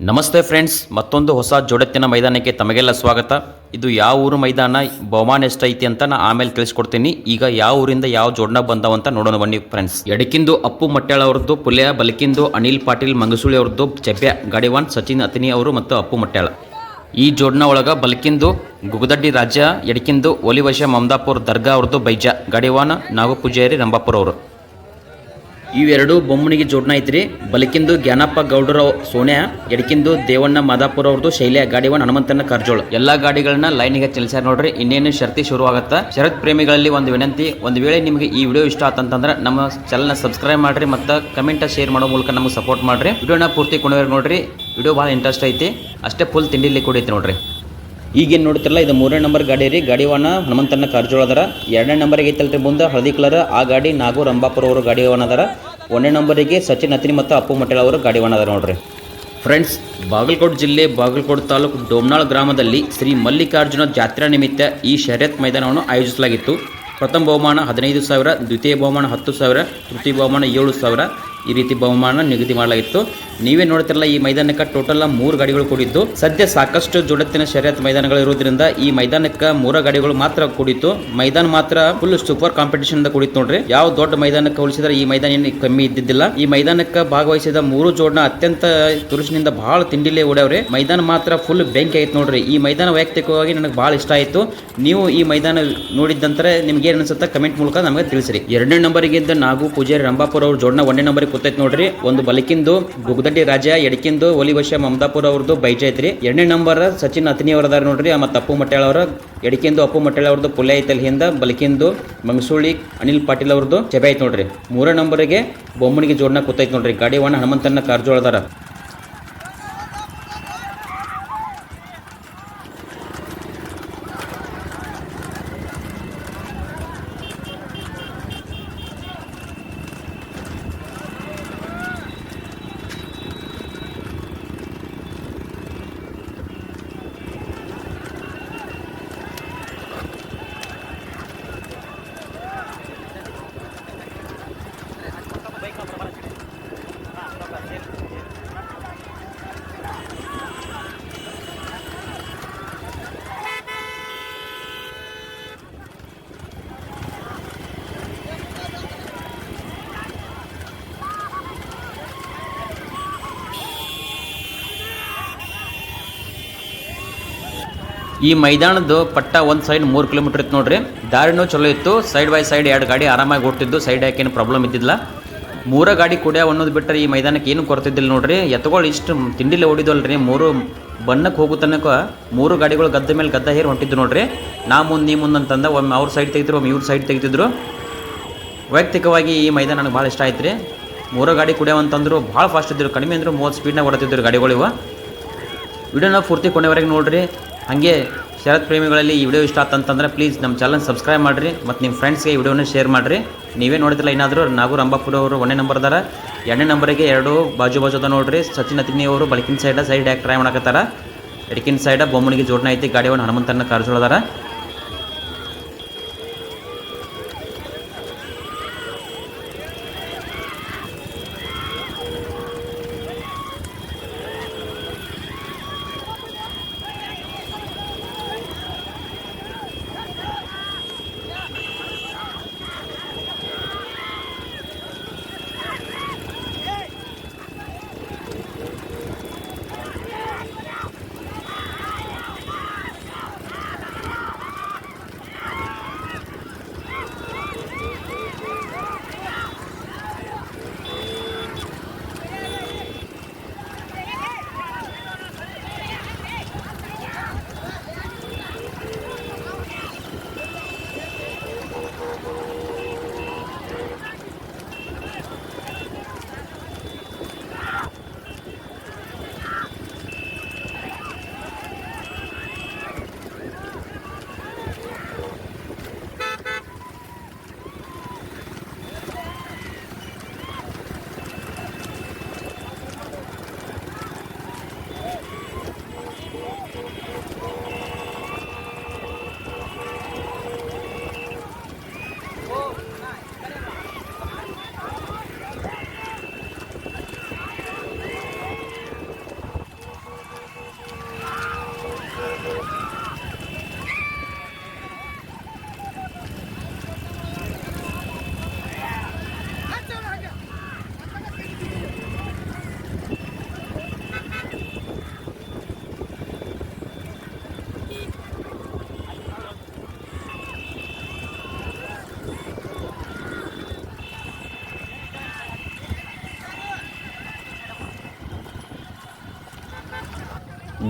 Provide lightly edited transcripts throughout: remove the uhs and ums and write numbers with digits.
ನಮಸ್ತೆ ಫ್ರೆಂಡ್ಸ್, ಮತ್ತೊಂದು ಹೊಸ ಜೋಡತ್ತಿನ ಮೈದಾನಕ್ಕೆ ತಮಗೆಲ್ಲ ಸ್ವಾಗತ. ಇದು ಯಾವ ಊರು ಮೈದಾನ, ಬಹುಮಾನ ಎಷ್ಟೈತಿ ಅಂತ ನಾ ಆಮೇಲೆ ತಿಳಿಸ್ಕೊಡ್ತೀನಿ. ಈಗ ಯಾವ ಊರಿಂದ ಯಾವ ಜೋಡಣ ಬಂದವಂತ ನೋಡೋಣ ಬನ್ನಿ ಫ್ರೆಂಡ್ಸ್. ಎಡಕಿಂದು ಅಪ್ಪು ಮಟ್ಯಾಳ ಅವ್ರದ್ದು ಪುಲ್ಯ, ಬಲಕಿಂದು ಅನಿಲ್ ಪಾಟೀಲ್ ಮಂಗಸೂಳಿ ಅವ್ರದ್ದು ಚೆಬ್ಯ ಗಾಡಿವಾನ್ ಸಚಿನ್ ಅತಿನಿ ಅವರು ಮತ್ತು ಅಪ್ಪು ಮಟ್ಯಾಳ. ಈ ಜೋಡಣ ಒಳಗ ಬಲಕಿಂದು ಗುಗದಡ್ಡಿ ರಾಜ್ಯ, ಎಡಕಿಂದು ಒಲಿವಶ ಮಮದಾಪುರ್ ದರ್ಗಾ ಅವ್ರದ್ದು ಬೈಜ ಗಾಡಿವಾನ್ ನಾಗು ಪೂಜಾರಿ ರಂಭಾಪುರ ಅವರು. ಇವೆರಡು ಬೊಮ್ಮನಿಗೆ ಜೋಡಣ ಐತ್ರಿ. ಬಲಕಿಂದು ಜ್ಞಾನಪ್ಪ ಗೌಡರ ಸೋನ್ಯಾ, ಎಡಕಿಂದು ದೇವಣ್ಣ ಮಾದಾಪುರ ಅವ್ರದ್ದು ಶೈಲ್ಯ ಗಾಡಿವಾನ್ ಹನುಮಂತನ ಕಾರ್ಜೋಳ. ಎಲ್ಲಾ ಗಾಡಿಗಳನ್ನ ಲೈನ್ಗೆ ಚಲಿಸ್ಯಾರ ನೋಡ್ರಿ. ಇನ್ನೇನು ಶರ್ತಿ ಶುರು ಆಗತ್ತಾ. ಶರತ್ ಪ್ರೇಮಿಗಳಲ್ಲಿ ಒಂದು ವಿನಂತಿ, ಒಂದು ವೇಳೆ ನಿಮಗೆ ಈ ವಿಡಿಯೋ ಇಷ್ಟ ಆತಂತಂದ್ರೆ ನಮ್ಮ ಚಾನಲ್ನ ಸಬ್ಸ್ಕ್ರೈಬ್ ಮಾಡ್ರಿ ಮತ್ತು ಕಮೆಂಟ್ ಶೇರ್ ಮಾಡೋ ಮೂಲಕ ನಮಗೆ ಸಪೋರ್ಟ್ ಮಾಡ್ರಿ. ವಿಡಿಯೋನ ಪೂರ್ತಿ ಕೊನೆವರೆಗೆ ನೋಡ್ರಿ. ವಿಡಿಯೋ ಭಾಳ ಇಂಟ್ರೆಸ್ಟ್ ಐತಿ, ಅಷ್ಟೇ ಫುಲ್ ತಿಂಡಿಲಿ ಕೊಡೈತಿ ನೋಡ್ರಿ. ಈಗೇನು ನೋಡ್ತಿರಲ್ಲ, ಇದು 3ನೇ ನಂಬರ್ ಗಾಡಿ ರೀ. ಗಾಡಿವಾನ ಹನುಮಂತನ ಕಾರ್ಜೋಳ ಅದರ. 2ನೇ ನಂಬರ್ಗೆ ಐತಲ್ರಿ ಮುಂದೆ ಹಳದಿ ಕಲರ್, ಆ ಗಾಡಿ ನಾಗು ರಂಭಾಪುರ ಅವರು ಗಾಡಿವಾನ ಅದರ. 1ನೇ ನಂಬರಿಗೆ ಸಚಿನ್ ಅತಿನಿ ಮತ್ತು ಅಪ್ಪು ಮಟ್ಯಾಳ ಅವರು ಗಾಡಿವಾನ ಅದರ ನೋಡ್ರಿ. ಫ್ರೆಂಡ್ಸ್, ಬಾಗಲಕೋಟೆ ಜಿಲ್ಲೆ ಬಾಗಲಕೋಟೆ ತಾಲೂಕು ಡೋಮ್ನಾಳ್ ಗ್ರಾಮದಲ್ಲಿ ಶ್ರೀ ಮಲ್ಲಿಕಾರ್ಜುನ ಜಾತ್ರಾ ನಿಮಿತ್ತ ಈ ಶರ್ಯತ್ ಮೈದಾನವನ್ನು ಆಯೋಜಿಸಲಾಗಿತ್ತು. ಪ್ರಥಮ ಬಹುಮಾನ 15,000, ದ್ವಿತೀಯ ಬಹುಮಾನ 10,000, ತೃತೀಯ ಬಹುಮಾನ 7,000 ಈ ರೀತಿ ಬಹುಮಾನ ನಿಗದಿ ಮಾಡಲಾಗಿತ್ತು. ನೀವೇ ನೋಡ್ತಿರಲ್ಲ, ಈ ಮೈದಾನಕ್ಕೆ ಟೋಟಲ್ 3 ಗಾಡಿಗಳು ಕೂಡಿದ್ದು. ಸದ್ಯ ಸಾಕಷ್ಟು ಜೋಡತ್ತಿನ ಶರ್ಯತ್ ಮೈದಾನಗಳು ಇರೋದ್ರಿಂದ ಈ ಮೈದಾನಕ್ಕೆ 3 ಗಾಡಿಗಳು ಮಾತ್ರ ಕೂಡಿತ್ತು. ಮೈದಾನ ಮಾತ್ರ ಫುಲ್ ಸೂಪರ್ ಕಾಂಪಿಟೇಷನ್ ಕೂಡಿತ್ತು ನೋಡ್ರಿ. ಯಾವ ದೊಡ್ಡ ಮೈದಾನಕ್ಕೆ ಹೋಲಿಸಿದ್ರೆ ಈ ಮೈದಾನ ಏನು ಕಮ್ಮಿ ಇದ್ದಿದ್ದಿಲ್ಲ. ಈ ಮೈದಾನಕ್ಕೆ ಭಾಗವಹಿಸಿದ 3 ಜೋಡಣ ಅತ್ಯಂತ ತುರುಸಿನಿಂದ ಬಹಳ ತಿಂಡಿಲೇ ಓಡ್ಯಾವ್ರಿ. ಮೈದಾನ ಮಾತ್ರ ಫುಲ್ ಬೆಂಕಿ ಆಯ್ತು ನೋಡ್ರಿ. ಈ ಮೈದಾನ ವೈಯಕ್ತಿಕವಾಗಿ ನನಗೆ ಬಹಳ ಇಷ್ಟ ಆಯಿತು. ನೀವು ಈ ಮೈದಾನ ನೋಡಿದ್ದಂತರ ನಿಮ್ಗೆ ಏನು ಅನ್ಸುತ್ತೆ ಕಮೆಂಟ್ ಮೂಲಕ ನಮಗೆ ತಿಳಿಸ್ರಿ. 2ನೇ ನಂಬರ್ಗಿಂದ ನಾಗು ಪೂಜಾರಿ ರಂಭಾಪುರ ಅವ್ರ ಜೋಡಣ 1ನೇ ನಂಬರ್ಗೆ ಕೂತೈತೆ ನೋಡ್ರಿ. ಒಂದು ಬಲಕಿಂದು ಗುಗದಡ್ಡಿ ರಾಜ, ಎಡಕಿಂದು ಒಲಿವಶ ಮಮದಾಪುರ ಅವ್ರದ್ದು ಬೈಜ ಐತ್ರಿ. 2ನೇ ನಂಬರ್ ಸಚಿನ್ ಅತಿನಿ ಅವರದಾರ ನೋಡ್ರಿ. ಮತ್ತು ಅಪ್ಪು ಮಟ್ಯಾಳ ಅವರ. ಎಡಕಿಂದು ಅಪ್ಪು ಮಟ್ಯಾಳ ಅವ್ರದ್ದು ಪುಲ್ಯ ಐತಲ್ ಹಿಂದ. ಬಲಕಿಂದು ಮಂಗಸೂಳಿ ಅನಿಲ್ ಪಾಟೀಲ್ ಅವ್ರದ್ದು ಚೆಬೆ ಐತೆ ನೋಡ್ರಿ. 3ನೇ ನಂಬರ್ಗೆ ಬೊಮ್ಮನಿಗೆ ಜೋಡಣ ಕೂತೈತೆ ನೋಡ್ರಿ. ಗಾಡಿವಾನ ಹನುಮಂತನ ಕಾರ್ಜೋಳದಾರ. ಈ ಮೈದಾನದ ಪಟ್ಟ ಒಂದು ಸೈಡ್ 3 ಕಿಲೋಮೀಟರ್ ಇತ್ತು ನೋಡ್ರಿ. ದಾರಿನೂ ಚಲೋ ಇತ್ತು. ಸೈಡ್ ಬೈ ಸೈಡ್ 2 ಗಾಡಿ ಆರಾಮಾಗಿ ಓಡ್ತಿದ್ದು. ಸೈಡ್ ಯಾಕೇನು ಪ್ರಾಬ್ಲಮ್ ಇದ್ದಿಲ್ಲ. 3 ಗಾಡಿ ಕುಡಿಯೋ ಅನ್ನೋದು ಬಿಟ್ಟರೆ ಈ ಮೈದಾನಕ್ಕೆ ಏನು ಕೊರತಿದ್ದಿಲ್ಲ ನೋಡ್ರಿ. ಎತ್ತುಗಳು ಇಷ್ಟು ತಿಂಡಿಲೇ ಓಡಿದ್ವಲ್ರಿ. 3 ಬಣ್ಣಕ್ಕೆ ಹೋಗೋ ತನಕ 3 ಗಾಡಿಗಳು ಗದ್ದ ಮೇಲೆ ಗದ್ದ ಹೇರಿ ಹೊಂಟಿದ್ದು ನೋಡ್ರಿ. ನಾ ಮುಂದೆ ನೀ ಮುಂದೆ ಅಂತಂದ ಒಮ್ಮೆ ಅವ್ರ ಸೈಡ್ ತೆಗಿದ್ರು, ಒಮ್ಮೆ ಇವ್ರ ಸೈಡ್ ತೆಗಿತಿದ್ರು. ವೈಯಕ್ತಿಕವಾಗಿ ಈ ಮೈದಾನ ನನಗೆ ಭಾಳ ಇಷ್ಟ ಆಯ್ತು ರೀ. 3 ಗಾಡಿ ಕುಡಿಯೋವಂತಂದ್ರು ಭಾಳ ಫಾಸ್ಟ್ ಇದ್ದರು. ಕಡಿಮೆ ಅಂದರೂ 30 ಸ್ಪೀಡ್ನಾಗ ಓಡತ್ತಿದ್ರು ಗಾಡಿಗಳು ಇವ. ವಿಡಿಯೋನ ಪೂರ್ತಿ ಕೊನೆವರೆಗೆ ನೋಡ್ರಿ. ಹಾಗೆ ಶರತ್ ಪ್ರೇಮಿಗಳಲ್ಲಿ ಈ ವಿಡಿಯೋ ಇಷ್ಟ ಆತಂತಂದ್ರೆ ಪ್ಲೀಸ್ ನಮ್ಮ ಚಾನಲ್ ಸಬ್ಸ್ಕ್ರೈಬ್ ಮಾಡಿರಿ ಮತ್ತು ನಿಮ್ಮ ಫ್ರೆಂಡ್ಸ್ಗೆ ಈ ವಿಡಿಯೋನ ಶೇರ್ ಮಾಡಿರಿ. ನೀವೇ ನೋಡಿದ್ರಲ್ಲ, ಏನಾದರೂ ನಾಗು ರಂಭಾಪುರ ಅವರು 1ನೇ ನಂಬರ್ ಅದಾರ. 2ನೇ ನಂಬರಿಗೆ 2 ಬಾಜು ಅದ ನೋಡ್ರಿ. ಸಚಿನ್ ಅತಿನಿ ಅವರು ಬಲಕಿನ ಸೈಡ್ ಯಾಕೆ ಟ್ರೈ ಮಾಡಕತ್ತಾರ. ಎಡಕಿನ ಸೈಡ ಬೊಮ್ಮನಿಗೆ ಜೋಡಣ ಐತಿ. ಗಾಡಿವಾನ ಹನುಮಂತನ ಕಾರ್ಜೋಳದಾರ.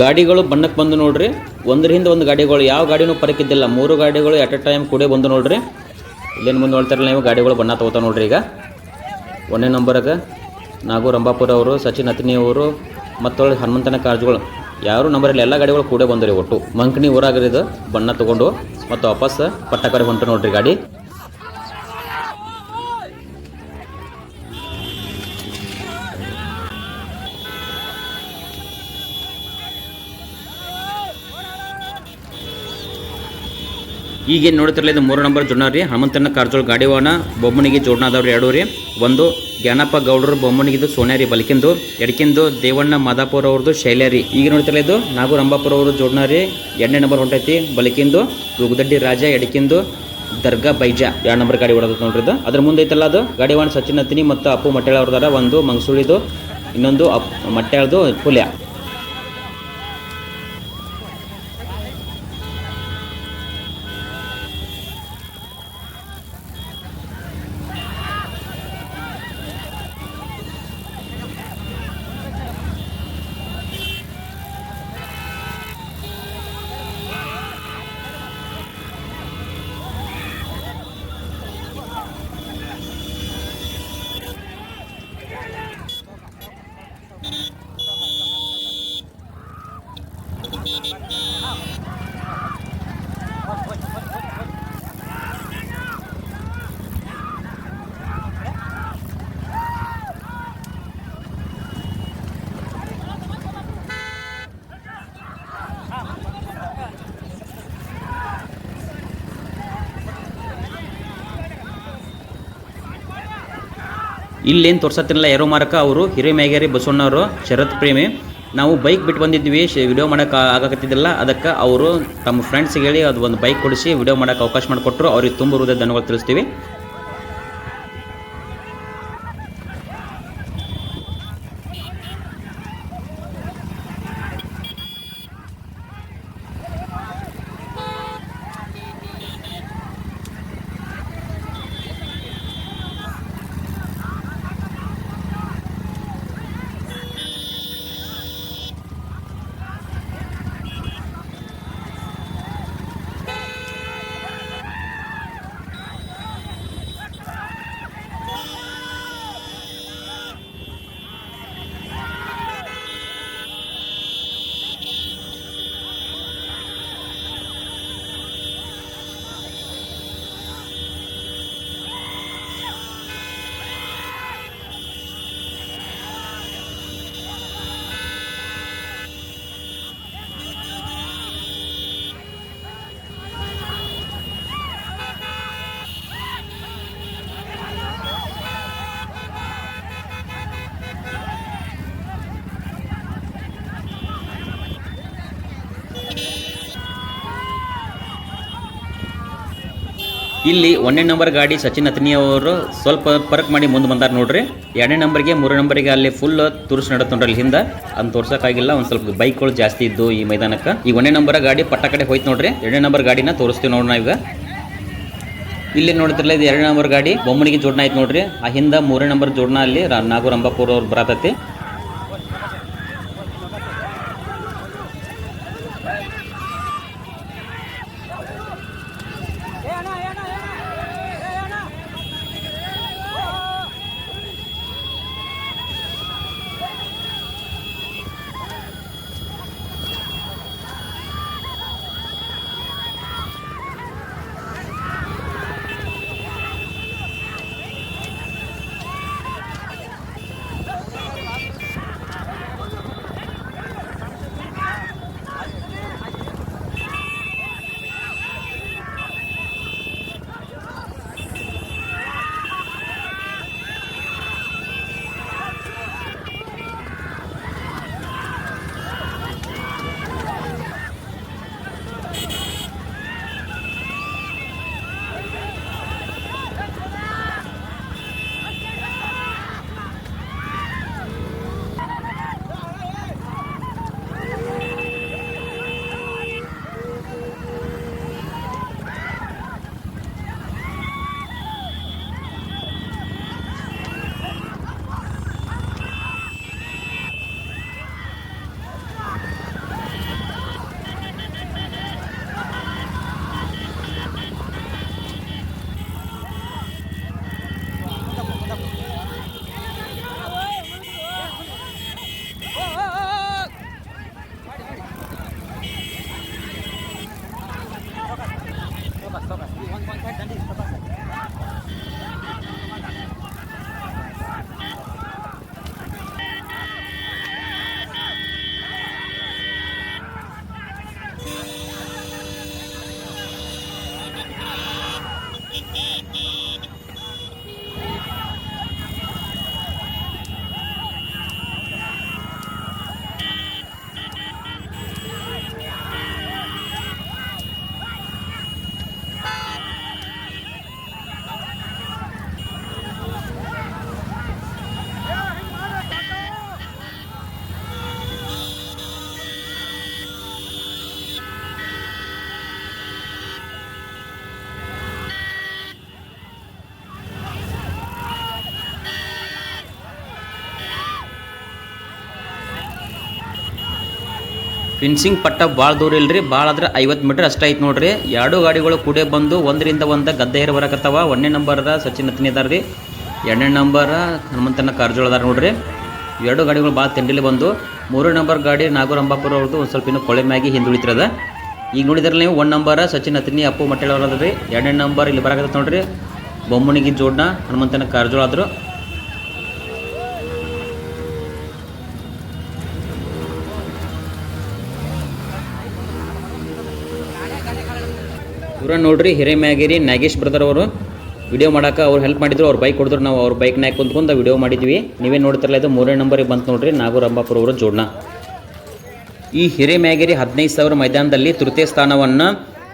ಗಾಡಿಗಳು ಬಣ್ಣಕ್ಕೆ ಬಂದು ನೋಡ್ರಿ, ಒಂದ್ರ ಹಿಂದೆ ಒಂದು ಗಾಡಿಗಳು, ಯಾವ ಗಾಡಿನೂ ಪರಕ್ಕಿದ್ದಿಲ್ಲ, 3 ಗಾಡಿಗಳು ಎಟ್ ಎ ಟೈಮ್ ಕೂಡೇ ಬಂದು ನೋಡ್ರಿ. ಇಲ್ಲೇನು ಮುಂದೆ ನೋಡ್ತಾರಲ್ಲ ನೀವು, ಗಾಡಿಗಳು ಬಣ್ಣ ತಗೋತಾವ ನೋಡ್ರಿ. ಈಗ 1ನೇ ನಂಬರ್ಗೆ ನಾಗು ರಂಭಾಪುರ ಅವರು, ಸಚಿನ್ ಅತ್ನಿ ಅವರು ಮತ್ತು ಹನುಮಂತನ ಕಾರ್ಜ್ಗಳು, ಯಾರು ನಂಬರಲ್ಲಿ ಎಲ್ಲ ಗಾಡಿಗಳು ಕೂಡೇ ಬಂದ್ರಿ. ಒಟ್ಟು ಮಂಕಣಿ ಊರಾಗರಿದು ಬಣ್ಣ ತೊಗೊಂಡು ಮತ್ತು ವಾಪಸ್ ಪಟ್ಟಕರೆ ಹೊಂಟು ನೋಡ್ರಿ ಗಾಡಿ. ಈಗೇನು ನೋಡ್ತಿರಲ್ಲ, ಇದು 3 ನಂಬರ್ ಜೋಡಣ ರೀ. ಹನುಮಂತನ ಕಾರ್ಜೋಳ ಗಾಡಿ ವಾಹನ ಬೊಮ್ಮನಿಗೆ ಜೋಡಣ ಅದಾವ್ರಿ 2 ರೀ. ಒಂದು ಜ್ಞಾನಪ್ಪ ಗೌಡ್ರು ಬೊಮ್ಮನಿಗಿದು ಸೋನ್ಯಾರಿ ಬಲಕಿಂದು, ಎಡಕಿಂದು ದೇವಣ್ಣ ಮಾದಾಪುರ ಅವ್ರದ್ದು ಶೈಲ್ಯಾರಿ. ಈಗ ನೋಡ್ತಿರಲ್ಲ, ಇದು ನಾಗು ರಂಭಾಪುರ ಅವರು ಜೋಡಣ ರೀ. 2ನೇ ನಂಬರ್ ಹೊಂಟೈತಿ ಬಲಕಿಂದು ಗುಗದಡ್ಡಿ ರಾಜ, ಎಡಕಿಂದು ದರ್ಗಾ ಬೈಜಾ 2 ನಂಬರ್ ಗಾಡಿ ಹೊಡೆದ ನೋಡ್ರಿ. ಇದು ಅದ್ರ ಮುಂದೆ ಐತಲ್ಲ, ಅದು ಗಾಡಿ ವಾಹನ ಸಚಿನ್ ಅತ್ತಿನಿ ಮತ್ತು ಅಪ್ಪು ಮಟ್ಯಾಳ ಅವ್ರದಾರ. ಒಂದು ಮಂಗಸುಳಿದು, ಇನ್ನೊಂದು ಮಟ್ಯಾಳದು ಪುಲ್ಯ. ಇಲ್ಲೇನು ತೋರ್ಸತ್ತಿರಲ್ಲ ಏರೋ ಮಾರಕ, ಅವರು ಹಿರೇಮೇಗೇರಿ ಬಸವಣ್ಣವರು ಶರತ್ ಪ್ರೇಮಿ. ನಾವು ಬೈಕ್ ಬಿಟ್ಟು ಬಂದಿದ್ವಿ, ವಿಡಿಯೋ ಮಾಡೋಕೆ ಆಗಕತ್ತಿದ್ದಿಲ್ಲ. ಅದಕ್ಕೆ ಅವರು ತಮ್ಮ ಫ್ರೆಂಡ್ಸ್ಗೆ ಹೇಳಿ ಅದು ಒಂದು ಬೈಕ್ ಕೊಡಿಸಿ ವಿಡಿಯೋ ಮಾಡೋಕೆ ಅವಕಾಶ ಮಾಡಿಕೊಟ್ರು. ಅವ್ರಿಗೆ ತುಂಬ ಹೃದಯ ಧನ್ಯವಾದ ತಿಳಿಸ್ತೀವಿ. ಇಲ್ಲಿ 1ನೇ ನಂಬರ್ ಗಾಡಿ ಸಚಿನ್ ಅತ್ನಿ ಅವರು ಸ್ವಲ್ಪ ಪರಕ್ ಮಾಡಿ ಮುಂದೆ ಬಂದಾರ ನೋಡ್ರಿ. 2ನೇ ನಂಬರ್ಗೆ 3ನೇ ನಂಬರ್ಗೆ ಅಲ್ಲಿ ಫುಲ್ ತುರ್ಸ್ ನಡತ್ ನೋಡ್ರಿ ಅಲ್ಲಿ ಹಿಂದೆ. ಅದನ್ನ ತೋರ್ಸೋಕ್ಕಾಗಿಲ್ಲ, ಒಂದು ಸ್ವಲ್ಪ ಬೈಕ್ಗಳು ಜಾಸ್ತಿ ಇದ್ದು ಈ ಮೈದಾನಕ್ಕೆ. ಈ 1ನೇ ನಂಬರ್ ಗಾಡಿ ಪಟ್ಟ ಕಡೆ ಹೋಯ್ತು ನೋಡ್ರಿ. 2ನೇ ನಂಬರ್ ಗಾಡಿನ ತೋರಿಸ್ತೀವಿ ನೋಡೋಣ ಈಗ. ಇಲ್ಲಿ ನೋಡ್ತಿರಲ್ಲ, ಇದು 2ನೇ ನಂಬರ್ ಗಾಡಿ ಬೊಮ್ಮನಿಗೆ ಜೋಡಣ ಆಯ್ತು ನೋಡ್ರಿ. ಆ ಹಿಂದೆ 3ನೇ ನಂಬರ್ ಜೋಡಣ ಅಲ್ಲಿ ನಾಗು ರಂಭಾಪುರ ಅವ್ರು ಬರತೈತಿ. ಫಿನ್ಸಿಂಗ್ ಪಟ್ಟ ಭಾಳ ದೂರ ಇಲ್ರಿ, ಭಾಳ ಆದ್ರೆ 50 ಮೀಟರ್ ಅಷ್ಟೇ ಐತೆ ನೋಡ್ರಿ. ಎರಡು ಗಾಡಿಗಳು ಕೂಡೇ ಬಂದು ಒಂದರಿಂದ ಒಂದು ಗದ್ದೆ ಏರ್ ಬರಕತ್ತಾವ. 1ನೇ ನಂಬರ್ದ ಸಚಿನ್ ಹತ್ತಿನಿ ಅದಾರ ರೀ, 2ನೇ ನಂಬರ್ ಹನುಮಂತನ ಕಾರಜೋಳ ಅದಾರ ನೋಡ್ರಿ. ಎರಡು ಗಾಡಿಗಳು ಭಾಳ ತಿಂಡಿಲಿ ಬಂದು 3ನೇ ನಂಬರ್ ಗಾಡಿ ನಾಗೂರ್ ಅಂಬಾಪುರ ಅವ್ರದ್ದು ಒಂದು ಸ್ವಲ್ಪ ಇನ್ನೂ ಕೊಳೆ ಮ್ಯಾಗಿ ಹಿಂದುಳಿತಿರದ. ಈಗ ನೋಡಿದ್ರೆ ನೀವು 1 ನಂಬರ್ ಸಚಿನ್ ಹತ್ತಿನಿ ಅಪ್ಪು ಮಟ್ಟೆಳ ಅವ್ರು ಅದ ರೀ. 2ನೇ ನಂಬರ್ ಇಲ್ಲಿ ಬರಕತ್ತ ನೋಡ್ರಿ ಬೊಮ್ಮನಿಗೆ ಜೋಡ್ನ ಹನುಮಂತನ ಕಾರಜೋಳ ಆದರು. ಇವ್ರ ನೋಡ್ರಿ ಹಿರೇಮ್ಯಾಗಿರಿ ನಾಗೇಶ್ ಬ್ರದರ್ ಅವರು ವಿಡಿಯೋ ಮಾಡೋಕೆ ಅವ್ರು ಹೆಲ್ಪ್ ಮಾಡಿದ್ರು. ಅವ್ರು ಬೈಕ್ ಕೊಡಿದ್ರು, ನಾವು ಅವ್ರ ಬೈಕ್ನಾಗ ಕುಂತ್ಕೊಂಡು ವಿಡಿಯೋ ಮಾಡಿದ್ವಿ. ನೀವೇ ನೋಡ್ತಿರಲ್ಲ, ಇದು 3ನೇ ನಂಬರಿಗೆ ಬಂತು ನೋಡ್ರಿ ನಾಗೂರ್ ಅಂಬಾಪುರ ಅವರು ಜೋಡ್ನ. ಈ ಹಿರೇಮ್ಯಾಗಿರಿ 15,000 ಮೈದಾನದಲ್ಲಿ ತೃತೀಯ ಸ್ಥಾನವನ್ನು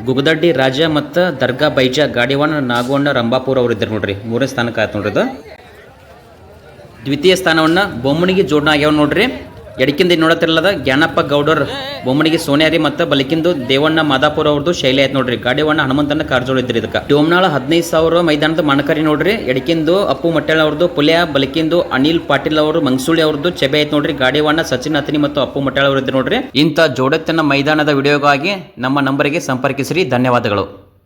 ಗುಗದಡ್ಡಿ ರಾಜ ಮತ್ತು ದರ್ಗಾ ಬೈಜಾ ಗಾಡಿವಣ್ಣ ನಾಗವಣ್ಣ ರಂಭಾಪುರ ಅವರು ಇದ್ದಾರೆ ನೋಡ್ರಿ. 3ನೇ ಸ್ಥಾನಕ್ಕೆ ಆಯ್ತು ನೋಡ್ರಿ. ಇದು ದ್ವಿತೀಯ ಸ್ಥಾನವನ್ನು ಬೊಮ್ಮನಿಗೆ ಜೋಡ್ನ ಆಗ್ಯಾವ ನೋಡ್ರಿ. ಎಡಕಿಂದ ನೋಡತ್ತಿರಲ್ಲದ ಜ್ಞಾನಪ್ಪ ಗೌಡರ್ ಬೊಮ್ಮನಿಗೆ ಸೋನ್ಯಾರಿ ಮತ್ತು ಬಲಕಿಂದು ದೇವಣ್ಣ ಮಾದಾಪುರ ಅವ್ರದ್ದು ಶೈಲಿ ಆಯ್ತು ನೋಡ್ರಿ. ಗಾಡಿವಣ್ಣ ಹನುಮಂತನ ಕಾರಜೋಳ ಇದ್ರಿ. ಇದಕ್ಕೆ ಡೋಮ್ನಾಳ 15,000 ಮೈದಾನದ ಮಣಕರಿ ನೋಡ್ರಿ. ಎಡಕಿಂದು ಅಪ್ಪು ಮಟ್ಟೆಳ ಅವ್ರದ್ದು ಪುಲ್ಯ, ಬಲಕಿಂದು ಅನಿಲ್ ಪಾಟೀಲ್ ಅವರು ಮಂಗಸೂಳಿ ಅವ್ರದ್ದು ಚೆಬೆ ಆಯ್ತು ನೋಡ್ರಿ. ಗಾಡಿವಣ್ಣ ಸಚಿನ್ ಹತ್ತಿನಿ ಮತ್ತು ಅಪ್ಪು ಮಟ್ಟೆಳ ಅವರು ಇದ್ರು ನೋಡ್ರಿ. ಇಂಥ ಜೋಡತ್ತಿನ ಮೈದಾನದ ವಿಡಿಯೋಗಾಗಿ ನಮ್ಮ ನಂಬರಿಗೆ ಸಂಪರ್ಕಿಸಿರಿ. ಧನ್ಯವಾದಗಳು.